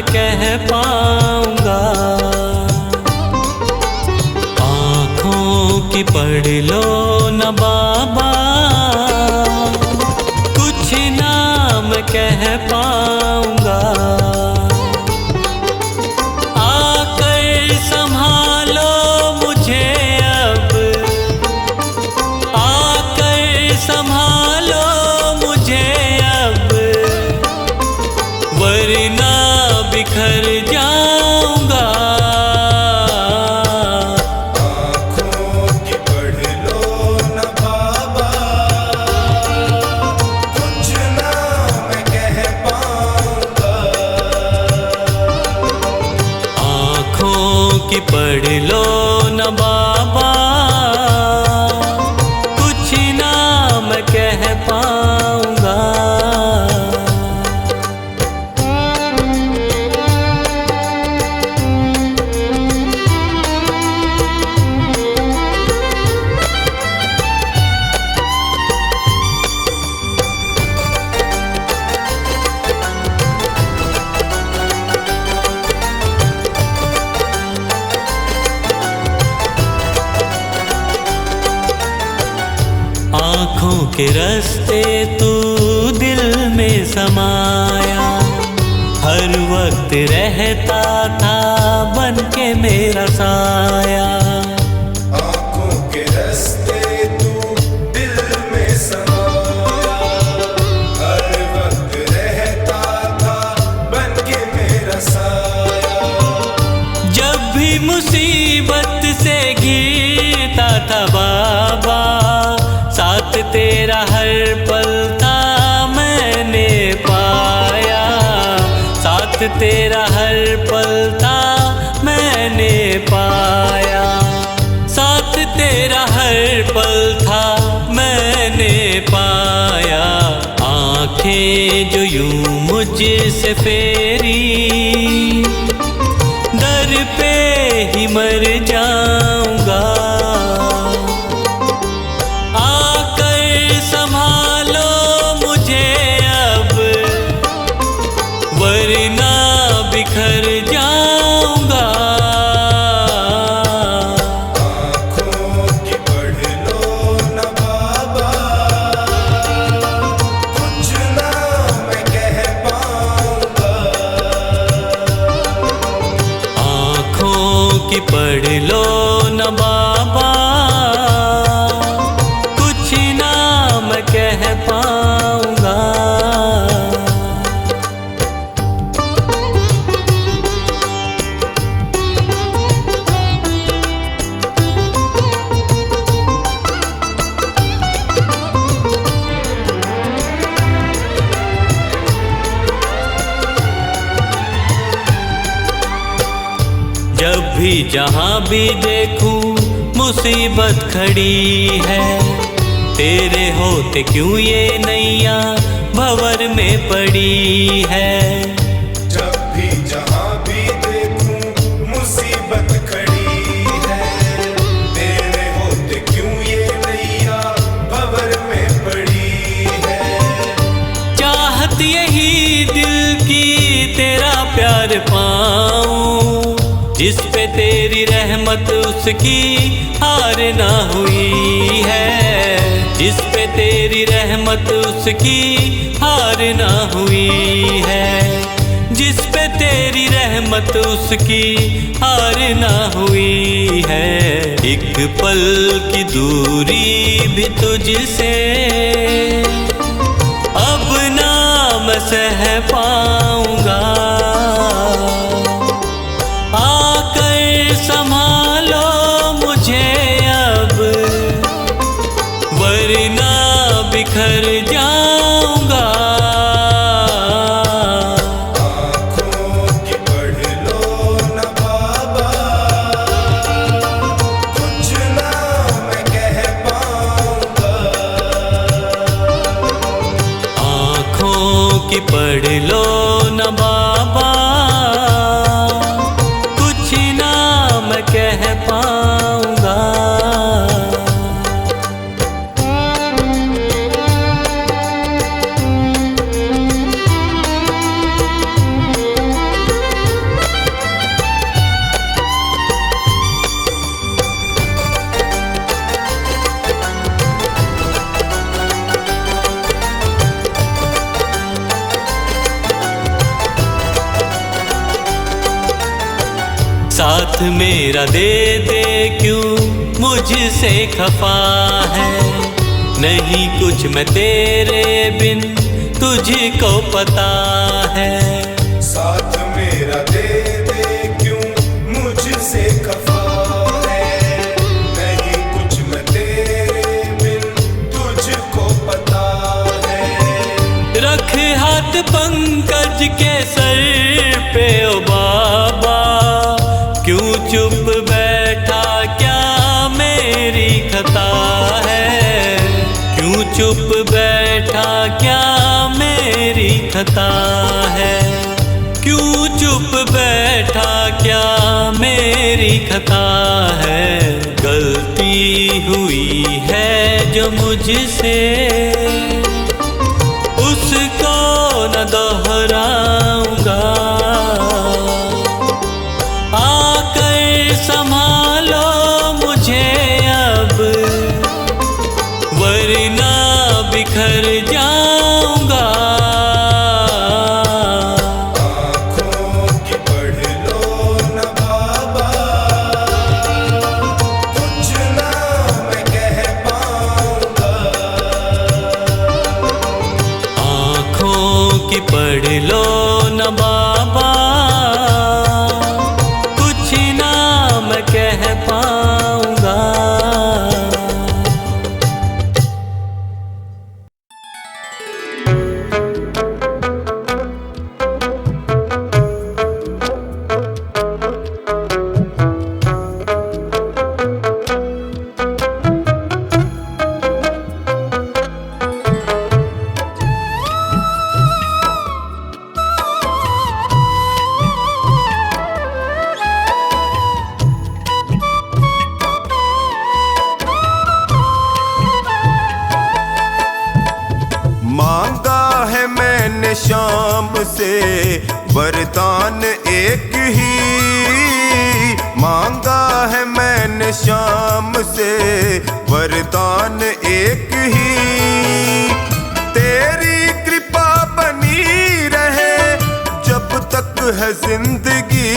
कह पाऊंगा। आँखों की पढ़ लो न बाबा, कुछ नाम कह पाऊंगा। आकर संभालो मुझे अब, आकर संभालो मुझे अब, वरना बिखर जाऊंगा। आँखों की पढ़ लो न बाबा, कुछ नाम कह पाऊंगा। आँखों की पढ़ लो न बाबा, कुछ नाम कह पाऊंगा। आँखों के रास्ते तू दिल में समाया, हर वक्त रहता था बन के मेरा साया। आँखों के रास्ते तू दिल में समाया, हर वक्त रहता था बन के मेरा साया। जब भी मुसीबत से घिरता था बाबा, साथ तेरा हर पल था मैंने पाया। साथ तेरा हर पल था मैंने पाया। साथ तेरा हर पल था मैंने पाया। आंखें जो यूं मुझसे फेरी, दर पे ही मर जाऊंगा। आकर संभालो मुझे अब, वरना बिखर जाऊंगा। आँखों की पढ़ लो न बाबा, कुछ नाम कह पाऊंगा। आँखों की पढ़ लो न बाबा, कुछ नाम कह पाऊंगा। जब भी जहाँ भी देखूं मुसीबत खड़ी है, तेरे होते क्यों ये नैया भंवर में पड़ी है। जब भी जहाँ भी देखूं मुसीबत खड़ी है, तेरे होते क्यों ये नैया भंवर में पड़ी है। चाहत यही दिल की तेरा प्यार पाऊं, जिस पे तेरी रहमत उसकी हार ना हुई है। जिस पे तेरी रहमत उसकी हार ना हुई है। जिस पे तेरी रहमत उसकी हार ना हुई है। एक पल की दूरी भी तुझसे अब ना मैं सह पाऊंगा। आकर संभालो मुझे अब, वरना बिखर जाऊंगा। आँखों की पढ़ लो न बाबा, कुछ नाम कह पाऊंगा। आँखों की पढ़ लो न बाबा, कुछ नाम कह पाऊंगा। साथ मेरा दे दे क्यों मुझसे खफा है। नहीं कुछ मैं तेरे बिन तुझको पता है। साथ मेरा दे दे क्यों मुझसे खफा है। नहीं कुछ मैं तेरे बिन तुझको पता है। रख हाथ पंकज के सर पे ओ बाबा, क्यों चुप बैठा क्या मेरी खता है। क्यों चुप बैठा क्या मेरी खता है। क्यों चुप बैठा क्या मेरी खता है। गलती हुई है जो मुझसे उसको न दोहराऊंगा। आकर संभालो मुझे अब, वरना बिखर जाऊंगा। आँखों की पढ़ लो न बाबा, कुछ ना मैं कह पाऊंगा। आँखों की पढ़ लो न बाबा, कुछ ना मैं कह पाऊंगा। मांगा है मैंने शाम से वरदान एक ही। मांगा है मैंने शाम से वरदान एक ही। तेरी कृपा बनी रहे जब तक है जिंदगी।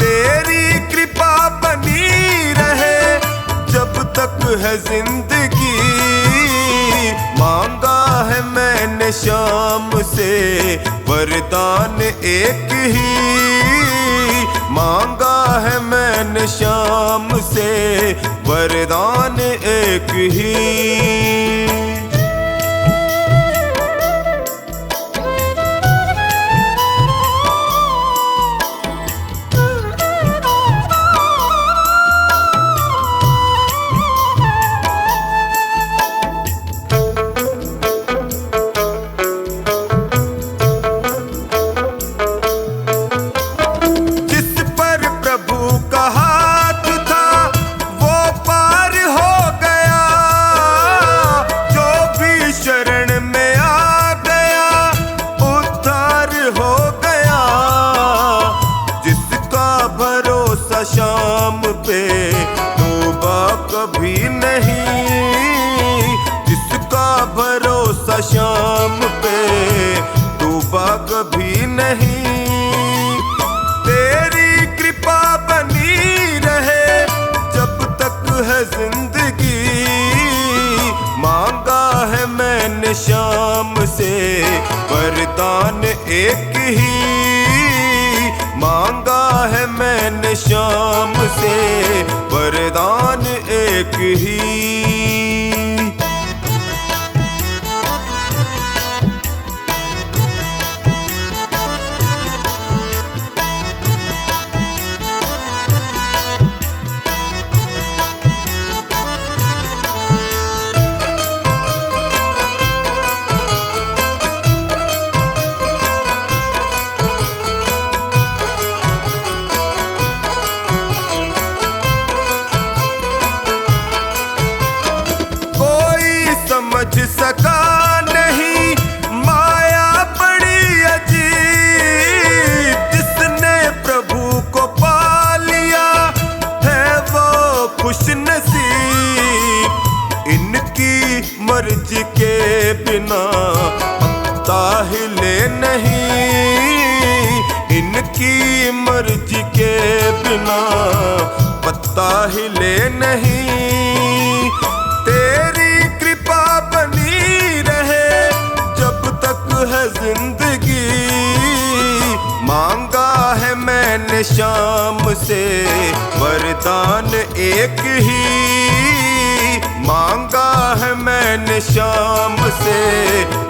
तेरी कृपा बनी रहे जब तक है जिंदगी। मांगा है मैंने शाम से वरदान एक ही। मांगा है मैंने शाम से वरदान एक ही। शाम पे तौबा कभी नहीं। जिसका भरोसा शाम पे तौबा कभी नहीं। तेरी कृपा बनी रहे जब तक है जिंदगी। मांगा है मैंने शाम से वरदान एक ही। मांगा है मैंने शाम से वरदान एक ही। ना पत्ता हिले नहीं। तेरी कृपा बनी रहे जब तक है जिंदगी। मांगा है मैंने शाम से वरदान एक ही। मांगा है मैंने शाम से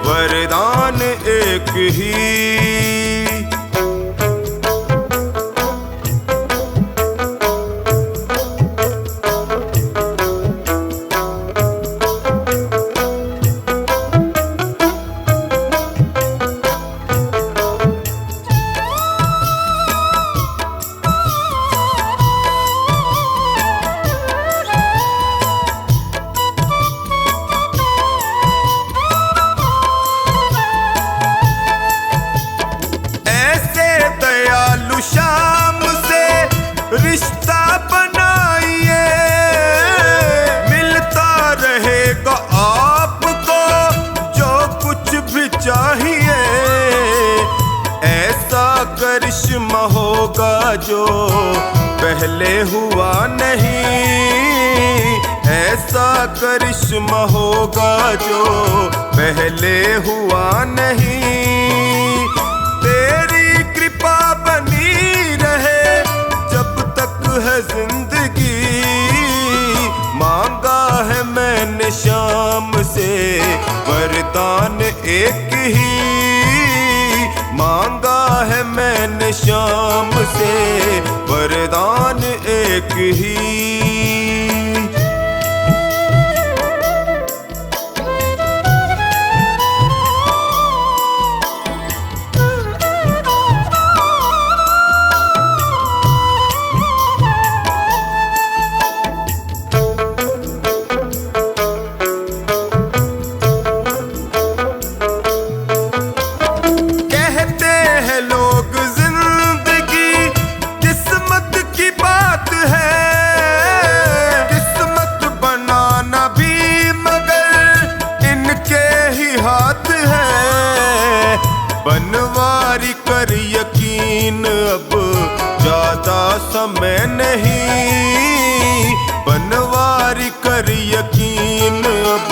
वरदान एक ही। शाम से रिश्ता बनाइए, मिलता रहेगा आपको जो कुछ भी चाहिए। ऐसा करिश्मा होगा जो पहले हुआ नहीं। ऐसा करिश्मा होगा जो पहले हुआ नहीं। तेरी कृपा बनी रहे जब तक है जिंदगी। मांगा है मैंने शाम से वरदान एक ही। मांगा है मैंने शाम से वरदान एक ही। बनवारी कर यकीन अब ज्यादा समय नहीं। बनवारी कर यकीन अब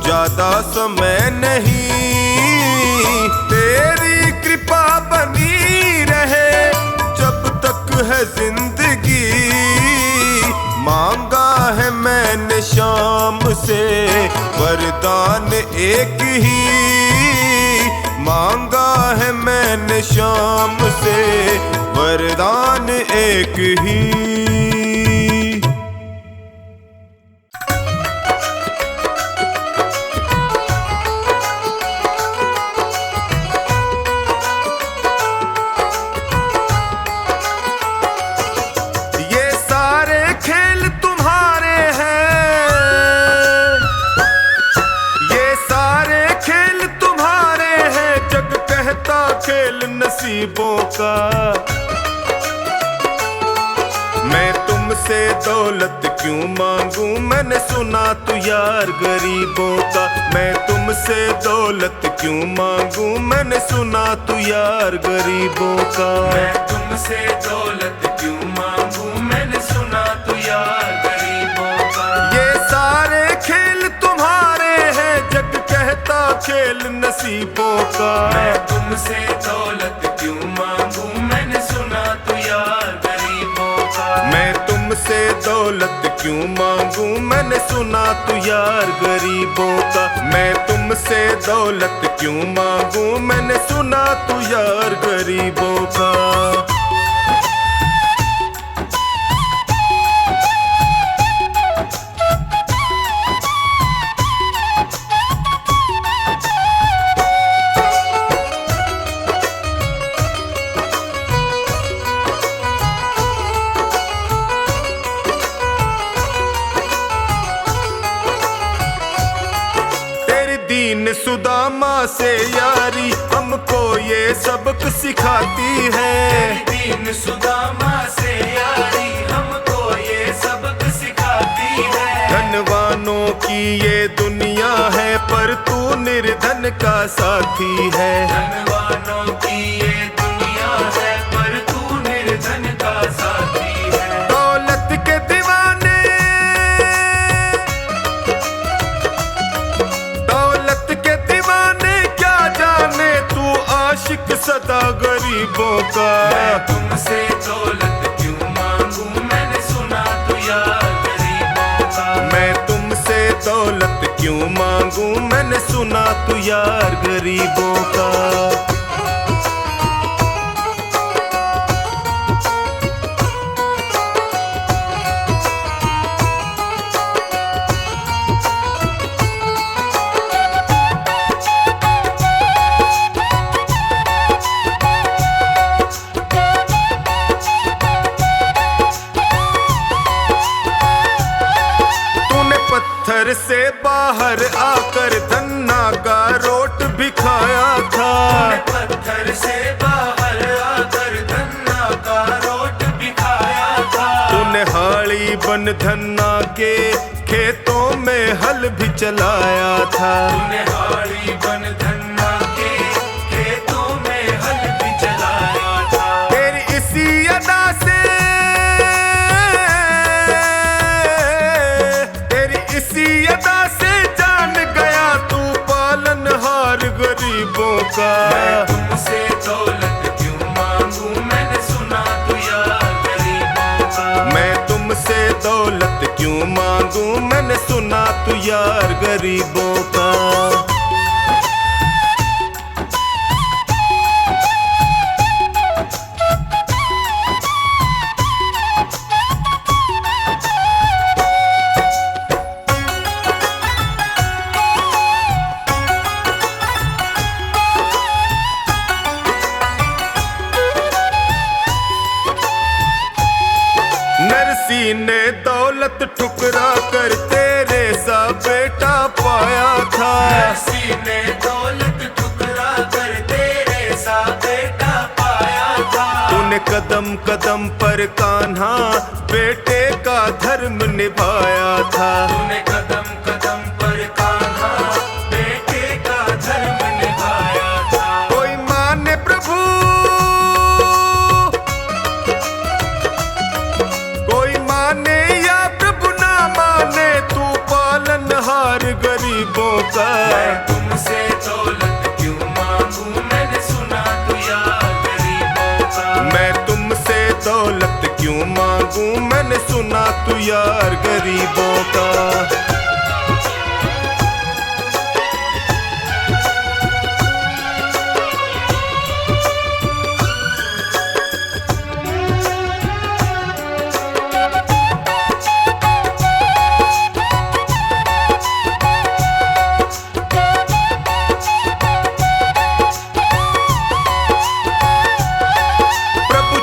ज्यादा समय नहीं। तेरी कृपा बनी रहे जब तक है जिंदगी। मांगा है मैंने शाम से वरदान एक ही। मांगा है मैंने शाम से वरदान एक ही। ये सारे खेल तुम्हारे हैं। ये सारे खेल तुम्हारे हैं। जग कहता खेल नसीबों का। मैं तुमसे दौलत क्यों मांगूं, मैंने सुना तू यार गरीबों का। मैं तुमसे दौलत क्यों मांगूं, मैंने सुना तू यार गरीबों का। मैं तुमसे दौलत क्यों मांगूं, मैंने सुना तू यार गरीबों का। ये सारे खेल तुम्हारे हैं। जग कहता खेल नसीबों का। मैं तुमसे दौलत क्यों मांगूं, मैंने सुना तू यार गरीबों का। मैं तुमसे दौलत क्यों मांगूं, मैंने सुना तू यार गरीबों का। मैं तुमसे दौलत क्यों मांगूं, मैंने सुना तू यार गरीबों का। दीन सुदामा से यारी हमको ये सबक सिखाती है। दीन सुदामा से यारी हमको ये सबक सिखाती है। धनवानों की ये दुनिया है पर तू निर्धन का साथी है। धनवानों की ये दुनिया है पर तू निर्धन का साथी आशिक सदा गरीबों का। मैं तुमसे दौलत क्यों मांगू, मैंने सुना तू यार गरीबों का। मैं तुमसे दौलत क्यों मांगू, मैंने सुना तू यार गरीबों का। पत्थर से बाहर आकर धन्ना का रोट भी खाया था। पत्थर से बाहर आकर धन्ना का रोट भी खाया था। तूने हाड़ी बन धन्ना के खेतों में हल भी चलाया था। तूने हाड़ी बन धन्ना के खेतों में हल भी चलाया था। तेरी इसी अदा से इसी अदा से जान गया तू पालनहार गरीबों का। मैं तुमसे दौलत क्यों मांगू, मैंने सुना तू यार गरीबों का। मैं तुमसे दौलत क्यों मांगू, मैंने सुना तू यार गरीबों का। नरसी ने दौलत ठुकरा कर तेरे सा बेटा पाया था। नरसी ने दौलत ठुकरा कर तेरे सा बेटा पाया था। तूने कदम कदम पर कान्हा बेटे का धर्म निभाया था। तूने कदम कदम पर कान्हा बेटे का धर्म निभाया था। कोई माने प्रभु, कोई माने या प्रभु ना माने, तू पालनहार गरीबों का। मैं तुमसे दौलत क्यों मांगू, मैंने सुना तू यार गरीबों का। मैं तुमसे दौलत क्यों मांगू, मैंने सुना तू यार गरीबों का।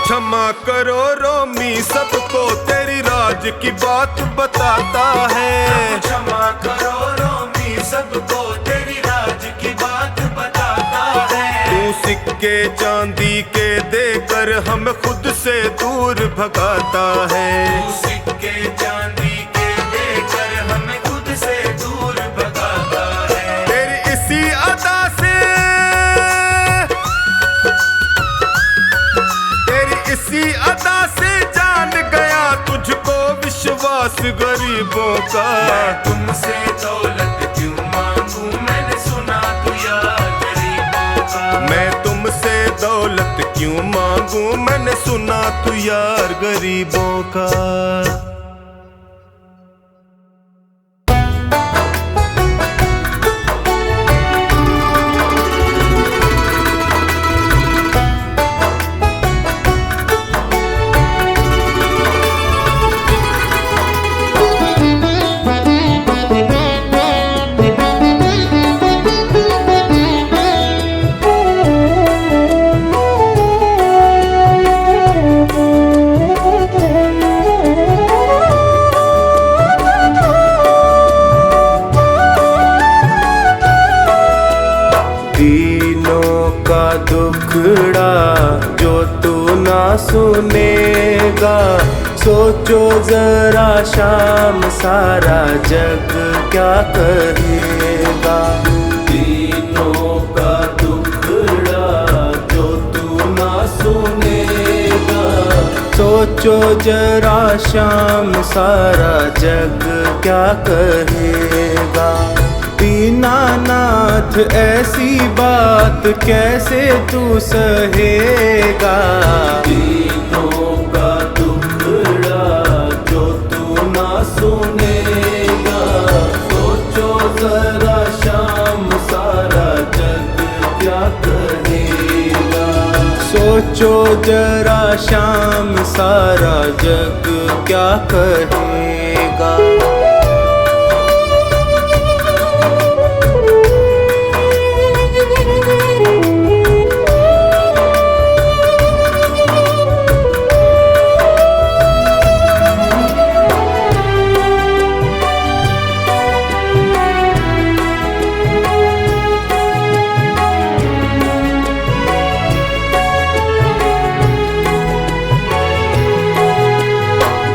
क्षमा करो रोमी सबको तेरी राज की बात बताता है। क्षमा करो रोमी सबको तेरी राज की बात बताता है। तू सिक्के चांदी के देकर हम खुद से दूर भगाता है। तू सिक्के चांदी के देकर हमें खुद से दूर भगाता है। तेरी इसी अदा से इसी अदा से जान गया तुझको विश्वास गरीबों का। मैं तुमसे दौलत क्यों मांगू, मैंने सुना तू यार गरीबों का। मैं तुमसे दौलत क्यों मांगू, मैंने सुना तू यार गरीबों का। दुखड़ा जो तू ना सुनेगा, सोचो जरा शाम सारा जग क्या कहेगा। दिनों का दुखड़ा जो तू ना सुनेगा, सोचो जरा शाम सारा जग क्या कहेगा। दीनानाथ ऐसी बात कैसे तू सहेगा। दीनों का दुखड़ा जो तू ना सुनेगा। सोचो जरा शाम सारा जग क्या कहेगा। सोचो जरा शाम सारा जग क्या कहेगा।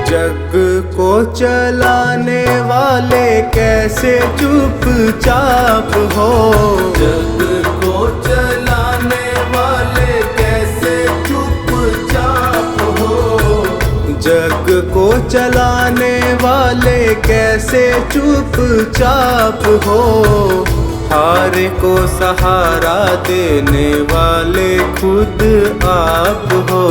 जग को चलाने वाले कैसे चुपचाप हो। जग को चलाने वाले कैसे चुपचाप हो। जग को चलाने वाले कैसे चुपचाप हो। हारे को सहारा देने वाले खुद आप हो।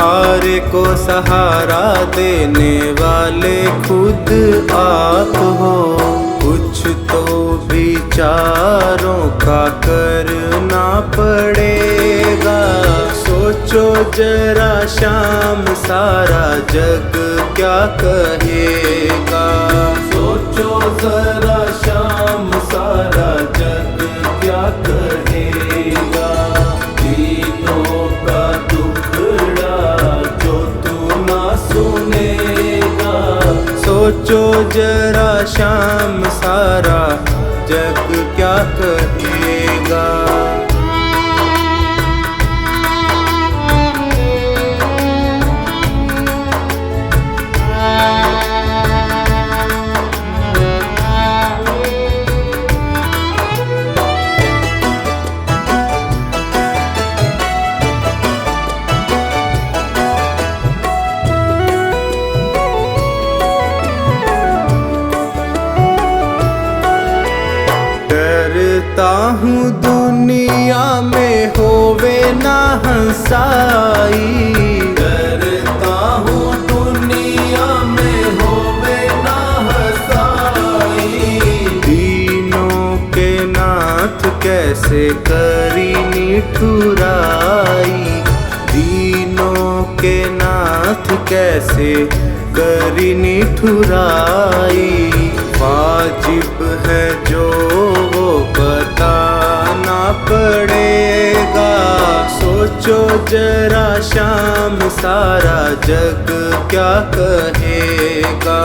हारे को सहारा देने वाले खुद आप हो। कुछ तो विचारों का करना पड़ेगा। सोचो जरा शाम सारा जग क्या कहेगा। सोचो जरा शाम सारा जग क्या कहेगा। दीनों का दुखड़ा जो तू ना सुनेगा। सोचो जरा शाम सारा जग क्या कहेगा। डरता हूँ दुनिया में होवे ना हंसाई। डरता हूँ दुनिया में होवे ना हंसाई। दीनों के नाथ कैसे करी निठुराई। दीनों के नाथ कैसे करी निठुराई। वाजिब है जो वो बताना पड़ेगा। सोचो जरा शाम सारा जग क्या कहेगा।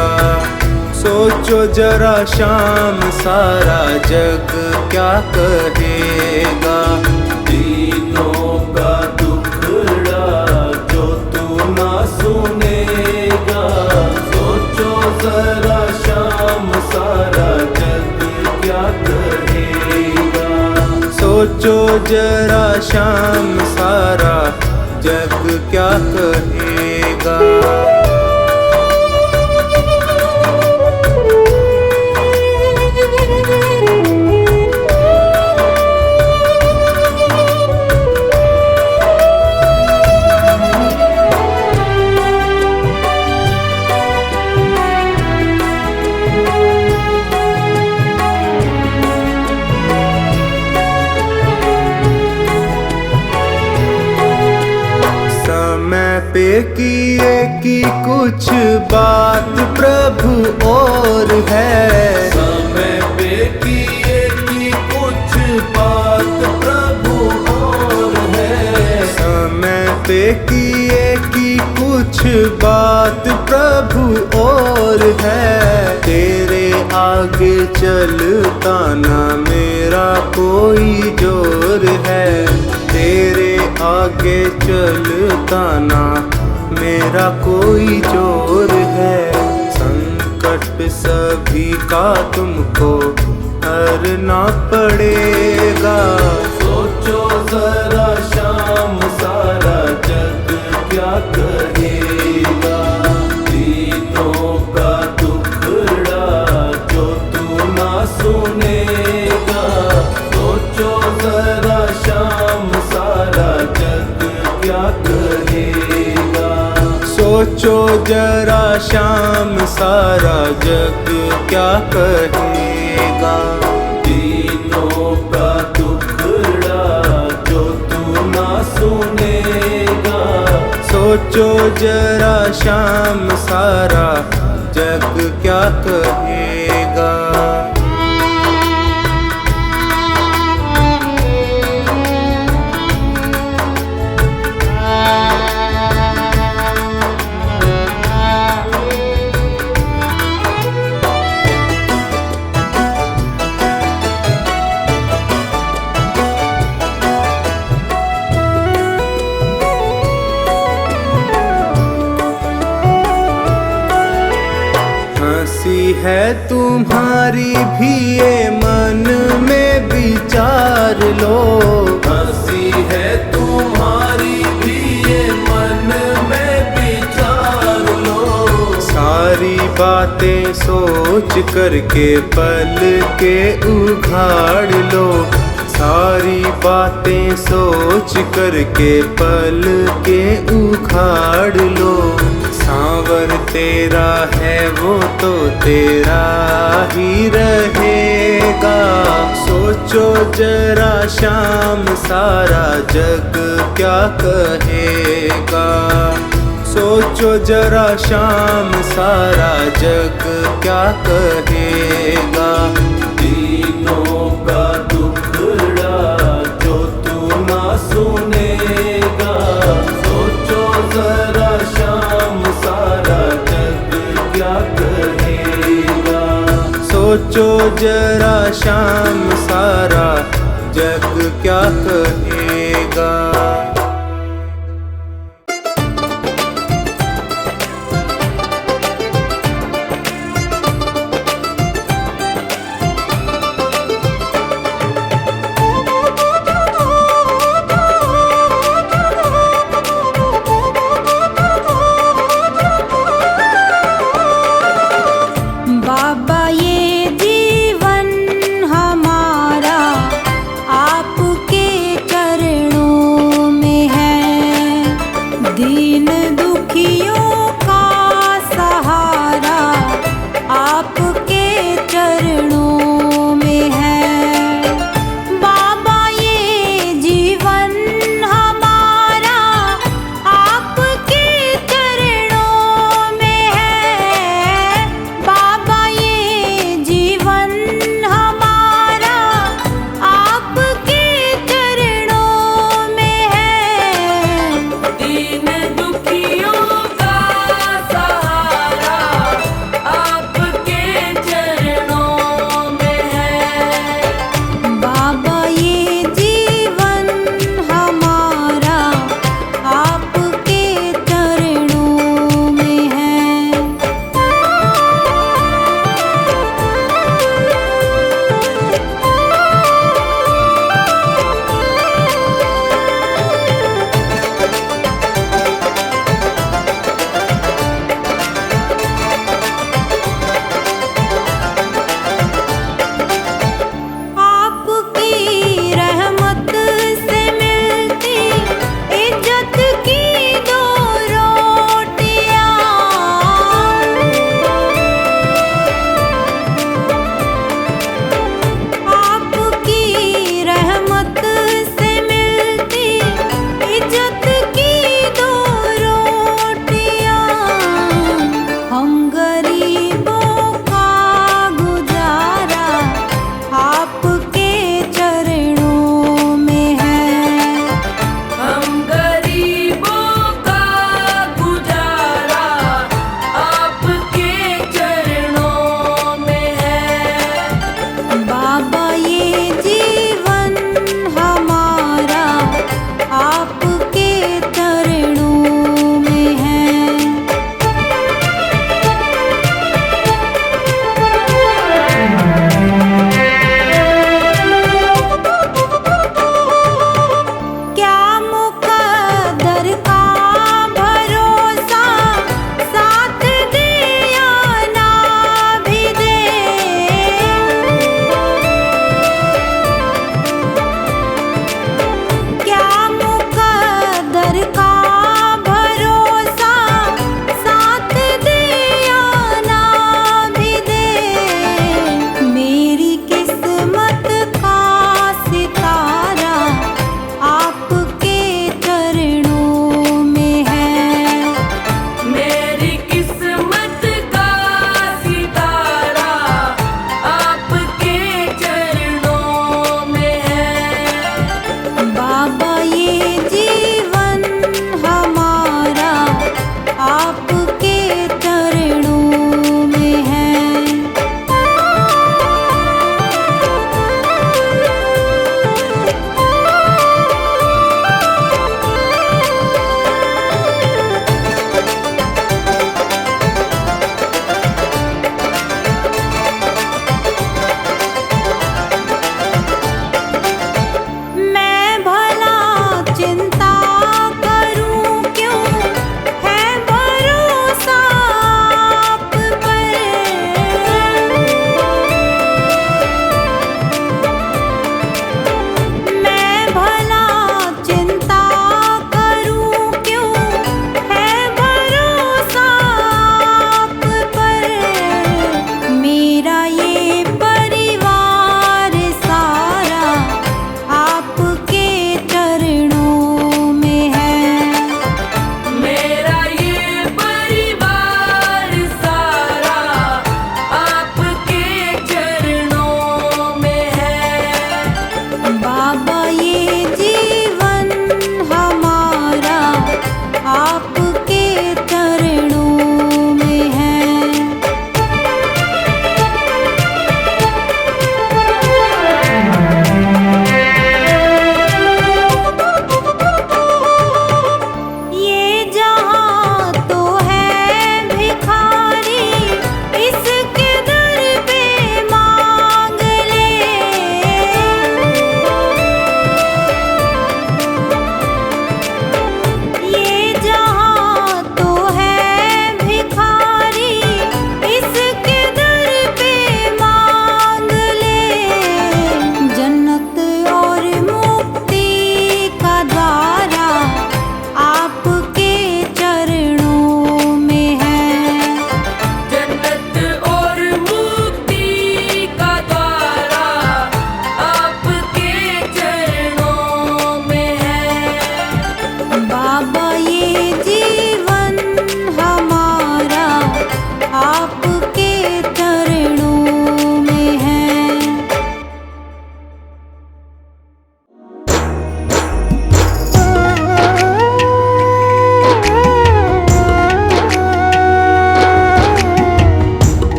सोचो जरा शाम सारा जग क्या कहेगा। दीनों का दुखड़ा जो तू ना सुनेगा। सोचो जरा शाम सारा जग क्या कहेगा। सोचो जरा शाम सारा जग क्या कहेगा। पे किए की कुछ बात प्रभु और है। समय पे किए की कुछ बात प्रभु और है। समय पे किए की कुछ बात प्रभु और है। तेरे आगे चलता ना मेरा कोई जोर है। तेरे आगे चलता ना मेरा कोई जोर है। संकट सभी का तुमको हरना पड़ेगा। सोचो जरा शाम सारा जग क्या कहेगा। दीनों का दुखड़ा जो तू ना सुने। कहेगा। सोचो जरा शाम सारा जग क्या कहेगा। दीनों का दुखड़ा जो तू ना सुनेगा। सोचो जरा शाम सारा जग क्या कहेगा। हंसी है तुम्हारी भी ये मन में विचार लो। हंसी है तुम्हारी भी ये मन में विचार लो। सारी बातें सोच करके पल के उघाड़ लो। सारी बातें सोच करके पल के उखाड़ लो। सांवर तेरा है वो तो तेरा ही रहेगा। सोचो जरा शाम सारा जग क्या कहेगा। सोचो जरा शाम सारा जग क्या कहेगा। दीनों का दुखड़ा जो तू ना सुनेगा। सोचो जरा शाम सारा जग क्या कहेगा। सोचो जरा शाम सारा जग क्या कहेगा। बाबा ये जीवन हमारा आपके चरणों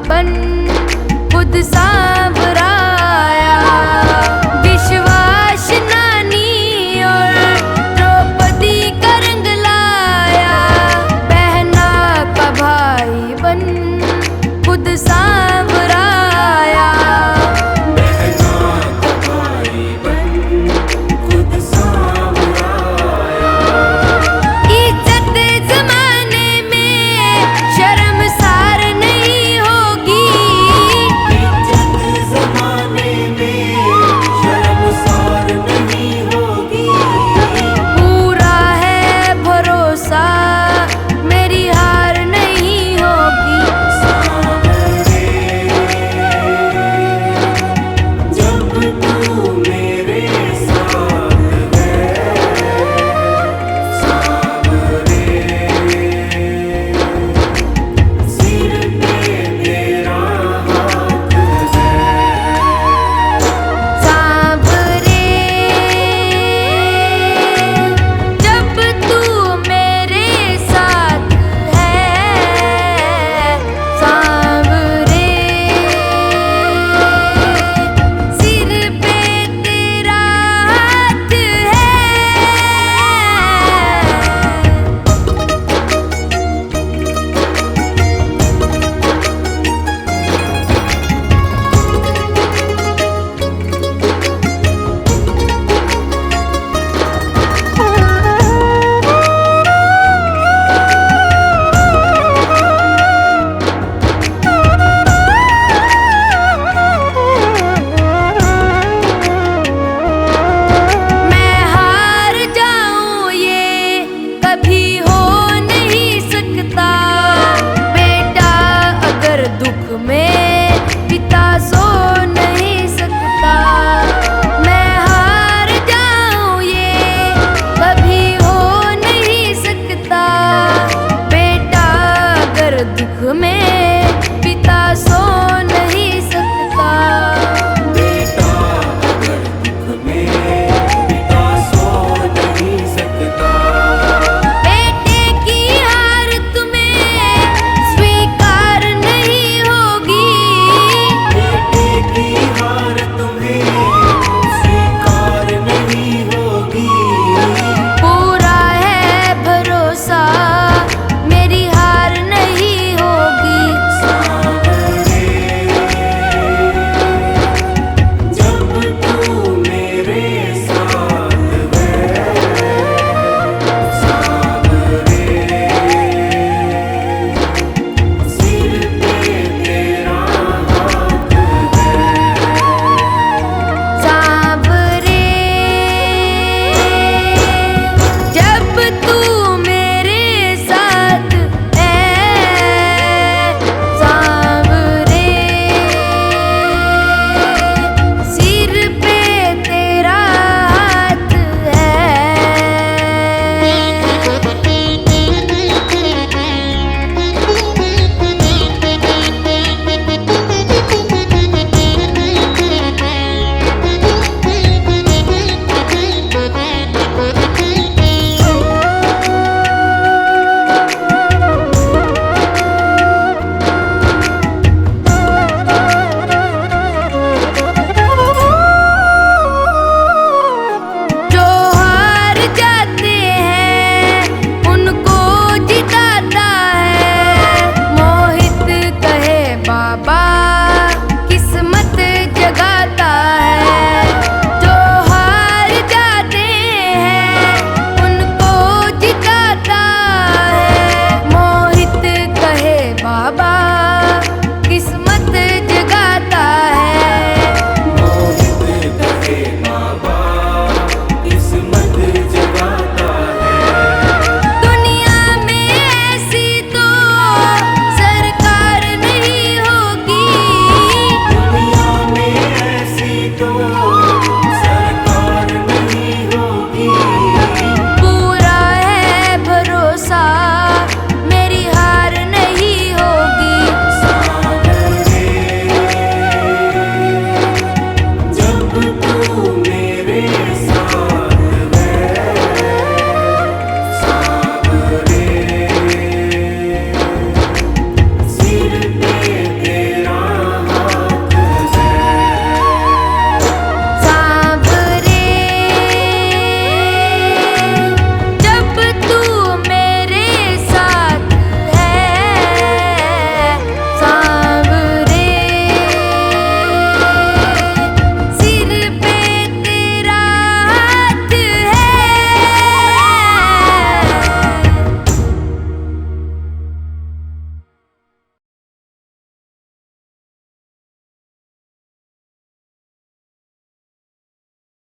बन खुद सांवराया। विश्वास नानी और द्रौपदी का रंग लाया, बहना का भाई बन खुद सांवराया। इज्जत जमाने में शर्मसार नहीं होगी, पूरा है भरोसा मेरी हार नहीं होगी। सांवरे जब तू मेरे साथ है, सांवरे सिर पे तेरा हाथ है। मैं हार जाऊं ये कभी हो नहीं सकता, बेटा अगर दुख में पिता सो